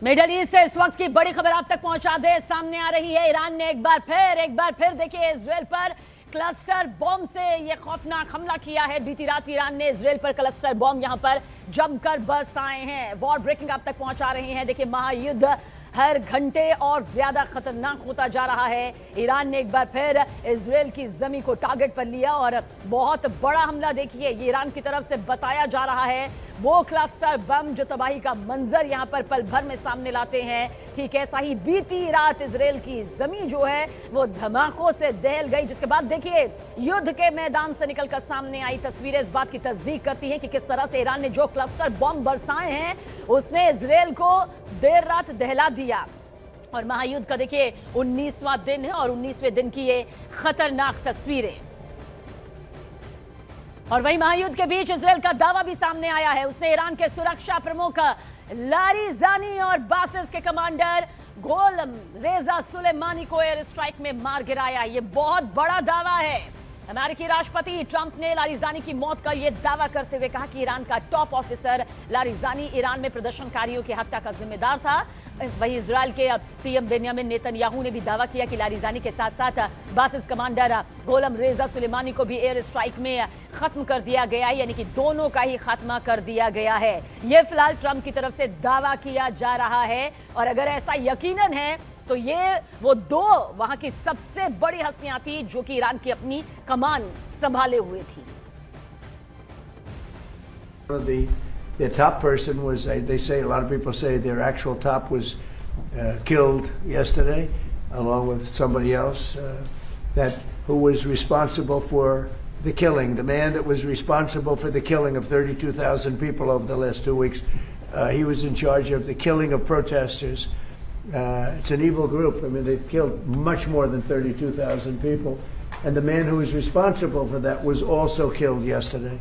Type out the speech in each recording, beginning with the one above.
Middle east से इस वक्त की बड़ी खबर आप तक पहुंचा दे, सामने आ रही है। ईरान ने एक बार फिर देखिए इजराइल पर क्लस्टर बॉम्ब से ये खौफनाक हमला किया है। बीती रात ईरान ने इजराइल पर क्लस्टर बॉम्ब यहां पर जमकर बरसाए हैं। वॉर ब्रेकिंग आप तक पहुंचा रहे हैं। देखिए महायुद्ध हर घंटे और ज्यादा खतरनाक होता जा रहा है। ईरान ने एक बार फिर इजराइल की जमीन को टारगेट पर लिया और बहुत बड़ा हमला देखिए ये ईरान की तरफ से बताया जा रहा है। वो क्लस्टर बम जो तबाही का मंजर यहां पर पल भर में सामने लाते हैं, ठीक ऐसा ही बीती रात इजराइल की जमीन जो है वो धमाकों से दहल गई, जिसके बाद देखिए युद्ध के मैदान से निकलकर सामने आई तस्वीरें इस बात की तस्दीक करती हैं कि किस तरह से ईरान ने जो क्लस्टर बम बरसाए हैं उसने इजराइल को देर रात दहला दिया। और महायुद्ध का देखिए 19वां दिन है और 19वें दिन की ये खतरनाक तस्वीरें। और वही महायुद्ध के बीच इजराइल का दावा भी सामने आया है। उसने ईरान के सुरक्षा प्रमुख लारिजानी और बासिस के कमांडर गोलम रेजा सुलेमानी को एयर स्ट्राइक में मार गिराया। ये बहुत बड़ा दावा है। अमेरिकी राष्ट्रपति ट्रंप ने लारिजानी की मौत का यह दावा करते हुए कहा कि ईरान का टॉप ऑफिसर लारिजानी ईरान में प्रदर्शनकारियों की हत्या का जिम्मेदार था। वहीं इजराइल के पीएम बेंयामिन नेतन्याहू ने भी दावा किया कि लारिजानी के साथ साथ बासिस कमांडर गोलम रेजा सुलेमानी को भी एयर स्ट्राइक में खत्म कर दिया गया है, यानी कि दोनों का ही खात्मा कर दिया गया है। यह फिलहाल ट्रंप की तरफ से दावा किया जा रहा है। और अगर ऐसा यकीनन है तो ये वो दो वहां की सबसे बड़ी हस्तियां थी जो कि ईरान की अपनी कमान संभाले हुए थी। The top person was, they say, a lot of people say their actual top was killed yesterday, along with somebody else who was responsible for the killing. The man that was responsible for the killing of 32,000 people over the last 2 weeks, he was in charge of the killing of protesters. It's an evil group. I mean, they've killed much more than 32,000 people. And the man who was responsible for that was also killed yesterday.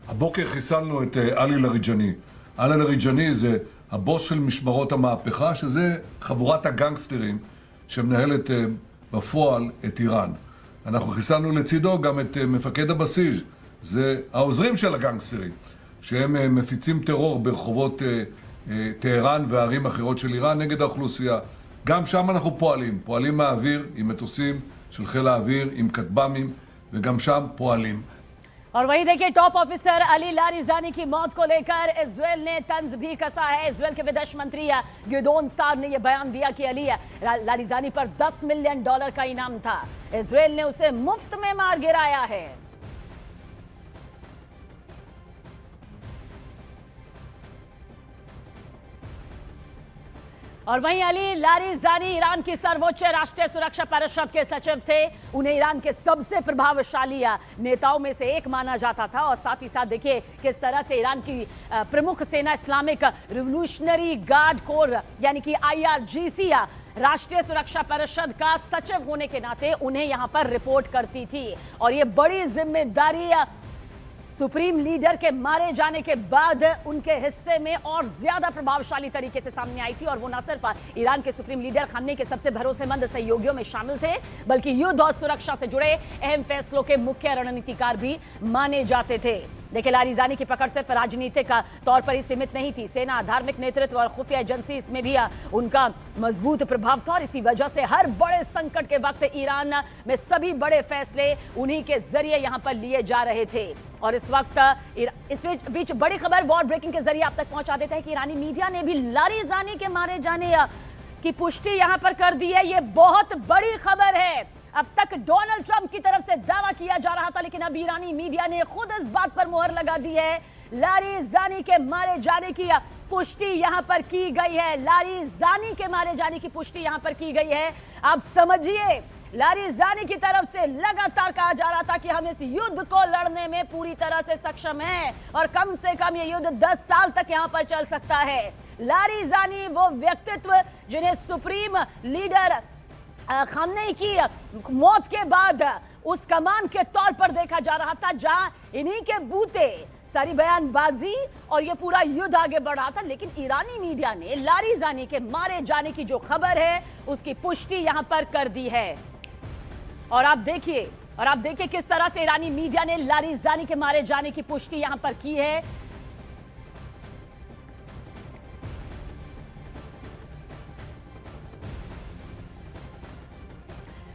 הבוקר חיסלנו את עלי לריג'אני. עלי לריג'אני זה הבוס של משמרות המהפכה, שזה חבורת הגנגסטרים שמנהלת בפועל את איראן. אנחנו חיסלנו לצידו גם את מפקד הבסיס, זה העוזרים של הגנגסטרים, שהם מפיצים טרור ברחובות טהרן וערים אחרות של איראן נגד האוכלוסייה. גם שם אנחנו פועלים מהאוויר עם מטוסים של חיל האוויר, עם כטב"מים, וגם שם פועלים. और वही देखिए top officer Ali Larijani की मौत को लेकर Israel ने तंज भी कसा है। इजराइल के विदेश मंत्री गिदोन सार ने यह बयान दिया कि अली लारिजानी पर $10 मिलियन का इनाम था। इजराइल ने उसे मुफ्त में मार गिराया है। और वहीं अली लारिजानी ईरान की सर्वोच्च राष्ट्रीय सुरक्षा परिषद के सचिव थे। उन्हें ईरान के सबसे प्रभावशाली नेताओं में से एक माना जाता था। और साथ ही साथ देखिए किस तरह से ईरान की प्रमुख सेना इस्लामिक रिवोल्यूशनरी गार्ड कोर यानी कि IRGC राष्ट्रीय सुरक्षा परिषद का सचिव होने के नाते उन्हें यहां पर रिपोर्ट करती थी। और ये बड़ी जिम्मेदारी सुप्रीम लीडर के मारे जाने के बाद उनके हिस्से में और ज्यादा प्रभावशाली तरीके से सामने आई थी। और वो न सिर्फ ईरान के सुप्रीम लीडर खामनेई के सबसे भरोसेमंद सहयोगियों में शामिल थे, बल्कि युद्ध और सुरक्षा से जुड़े अहम फैसलों के मुख्य रणनीतिकार भी माने जाते थे। देखिए लारिजानी की पकड़ सिर्फ राजनीतिक तौर पर ही सीमित नहीं थी। सेना, धार्मिक नेतृत्व और खुफिया एजेंसी इसमें भी उनका मजबूत प्रभाव था। और इसी वजह से हर बड़े संकट के वक्त ईरान में सभी बड़े फैसले उन्हीं के जरिए यहां पर लिए जा रहे थे। और इस वक्त इस बीच बड़ी खबर वॉर ब्रेकिंग के जरिए आप तक पहुंचा देता है कि ईरानी मीडिया ने भी लारिजानी के मारे जाने की पुष्टि यहां पर कर दी है। यह बहुत बड़ी खबर है। अब तक डोनाल्ड ट्रंप की तरफ से दावा किया जा रहा था, लेकिन अब ईरानी मीडिया ने खुद इस बात पर मुहर लगा दी है। लारिजानी के मारे जाने की पुष्टि यहां पर की गई है। लारिजानी के मारे जाने की पुष्टि यहां पर की गई है। आप समझिए लारिजानी की तरफ से लगातार कहा जा रहा था कि हम इस युद्ध को लड़ने में पूरी तरह से सक्षम हैं और कम से कम ये युद्ध 10 साल तक यहां पर चल सकता है। लारिजानी वो व्यक्तित्व जिन्हें सुप्रीम लीडर खामनेई की मौत के बाद उस कमान के तौर पर देखा जा रहा था, जहां इन्हीं के बूते सारी बयानबाजी और ये पूरा युद्ध आगे बढ़ रहा था। लेकिन ईरानी मीडिया ने लारिजानी के मारे जाने की जो खबर है उसकी पुष्टि यहां पर कर दी है। और आप देखिए किस तरह से ईरानी मीडिया ने लारिजानी के मारे जाने की पुष्टि यहां पर की है।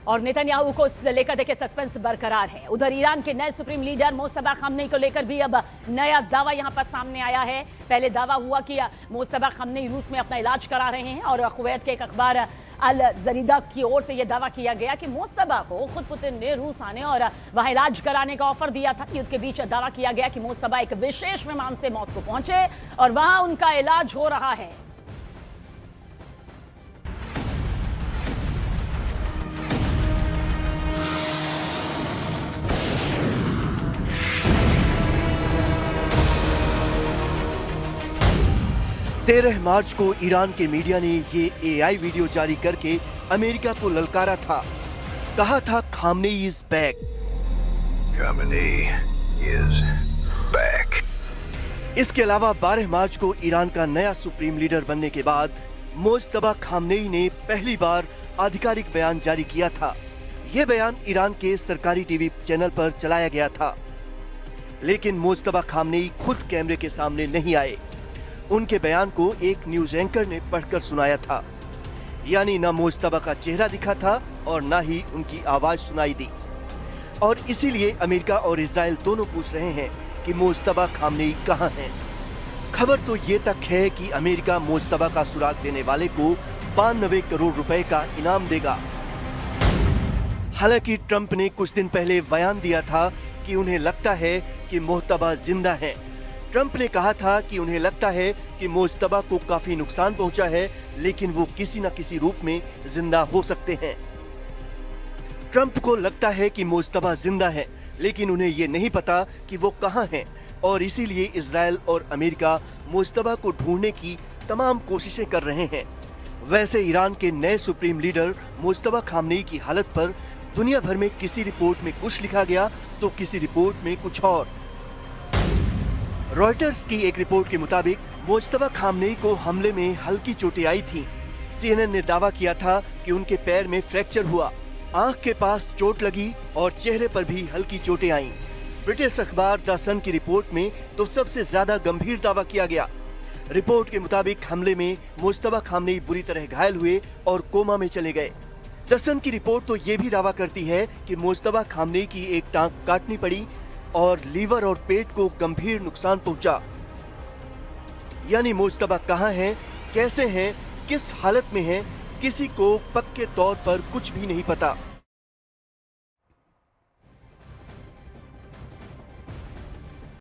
और नेतन्याहू को लेकर देखिए सस्पेंस बरकरार है। उधर ईरान के नए सुप्रीम लीडर मुस्तफा खामनेई को लेकर भी अब नया दावा यहां पर सामने आया है। पहले दावा हुआ कि मुस्तफा खामनेई रूस में अपना इलाज करा रहे हैं और कुवैत के एक अखबार अल जरीदा की ओर से यह दावा किया गया कि मुस्तफा को खुद पुतिन ने रूस आने और वहां इलाज कराने का ऑफर दिया था। युद्ध के बीच दावा किया गया कि मुस्तफा एक विशेष विमान से मॉस्को पहुंचे और वहां उनका इलाज हो रहा है। तेरह मार्च को ईरान के मीडिया ने ये एआई वीडियो जारी करके अमेरिका को ललकारा था। कहा था Khamenei is back. Khamenei is back. इसके अलावा 12 मार्च को ईरान का नया सुप्रीम लीडर बनने के बाद मुस्तफा खामनेई ने पहली बार आधिकारिक बयान जारी किया था। यह बयान ईरान के सरकारी टीवी चैनल पर चलाया गया था, लेकिन मुस्तफा खामनेई खुद कैमरे के सामने नहीं आए। उनके बयान को एक न्यूज एंकर ने पढ़कर सुनाया था। यानी ना मुस्तफा का चेहरा दिखा था और ना ही उनकी आवाज सुनाई दी। और इसीलिए अमेरिका और इजराइल दोनों पूछ रहे हैं कि मुस्तफा खामनेई कहां हैं। खबर तो ये तक है कि अमेरिका मुस्तफा का सुराग देने वाले को 92 करोड़ रुपए का इनाम देगा। हालांकि ट्रंप ने कुछ दिन पहले बयान दिया था कि उन्हें लगता है कि मुस्तफा जिंदा है। ट्रंप ने कहा था कि उन्हें लगता है कि मुस्तफा को काफी नुकसान पहुंचा है, लेकिन वो किसी न किसी रूप में जिंदा हो सकते हैं। ट्रंप को लगता है कि मुस्तफा जिंदा है, लेकिन उन्हें ये नहीं पता कि वो कहां हैं और इसीलिए इजराइल और अमेरिका मुस्तफा को ढूंढने की तमाम कोशिशें कर रहे हैं। वैसे ईरान के नए सुप्रीम लीडर मुस्तफा खामनेई की हालत पर दुनिया भर में किसी रिपोर्ट में कुछ लिखा गया तो किसी रिपोर्ट में कुछ और। रॉयटर्स की एक रिपोर्ट के मुताबिक मुस्तफा खामनेई को हमले में हल्की चोटें आई थी। सीएनएन ने दावा किया था कि उनके पैर में फ्रैक्चर हुआ, आंख के पास चोट लगी और चेहरे पर भी हल्की चोटें आईं। ब्रिटिश अखबार द सन की रिपोर्ट में तो सबसे ज्यादा गंभीर दावा किया गया। रिपोर्ट के मुताबिक हमले में मुस्तफा खामनेई बुरी तरह घायल हुए और कोमा में चले गए। द सन की रिपोर्ट तो ये भी दावा करती है कि मुस्तफा खामनेई की एक टांग काटनी पड़ी और लीवर और पेट को गंभीर नुकसान पहुंचा। यानी मुस्तफा कहां हैं, कैसे हैं, किस हालत में हैं, किसी को पक्के तौर पर कुछ भी नहीं पता।